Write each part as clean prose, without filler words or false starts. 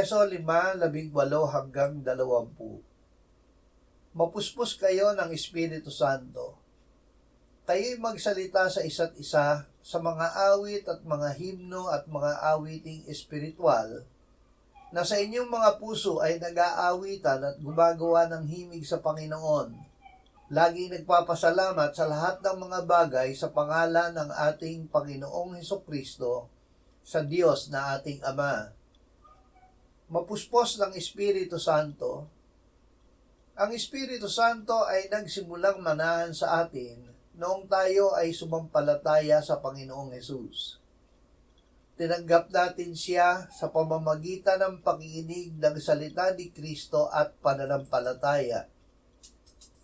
Efeso 5:18-20. Mapuspos kayo ng Espiritu Santo. Kayo'y magsalita sa isa't isa sa mga awit at mga himno at mga awiting espiritual na sa inyong mga puso ay nag-aawitan at gumagawa ng himig sa Panginoon. Laging nagpapasalamat sa lahat ng mga bagay sa pangalan ng ating Panginoong Hesukristo sa Diyos na ating Ama. Mapuspos ng Espiritu Santo. Ang Espiritu Santo ay nagsimulang manahan sa atin noong tayo ay sumampalataya sa Panginoong Hesus. Tinanggap natin siya sa pamamagitan ng pakikinig ng salita ni Kristo at pananampalataya.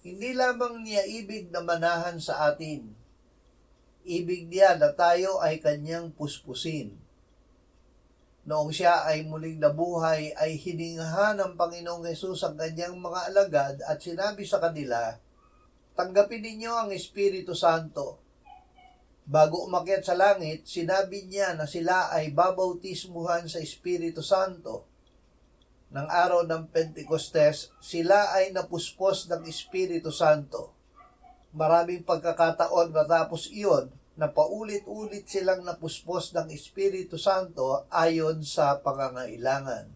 Hindi lamang niya ibig na manahan sa atin. Ibig niya na tayo ay kanyang puspusin. Noong siya ay muling nabuhay, ay hiningahan ng Panginoong Hesus ang kanyang mga alagad at sinabi sa kanila, "Tanggapin ninyo ang Espiritu Santo." Bago umakyat sa langit, sinabi niya na sila ay babautismuhan sa Espiritu Santo. Nang araw ng Pentecostes, sila ay napuspos ng Espiritu Santo. Maraming pagkakataon matapos iyon, na paulit-ulit silang napuspos ng Espiritu Santo ayon sa pangangailangan.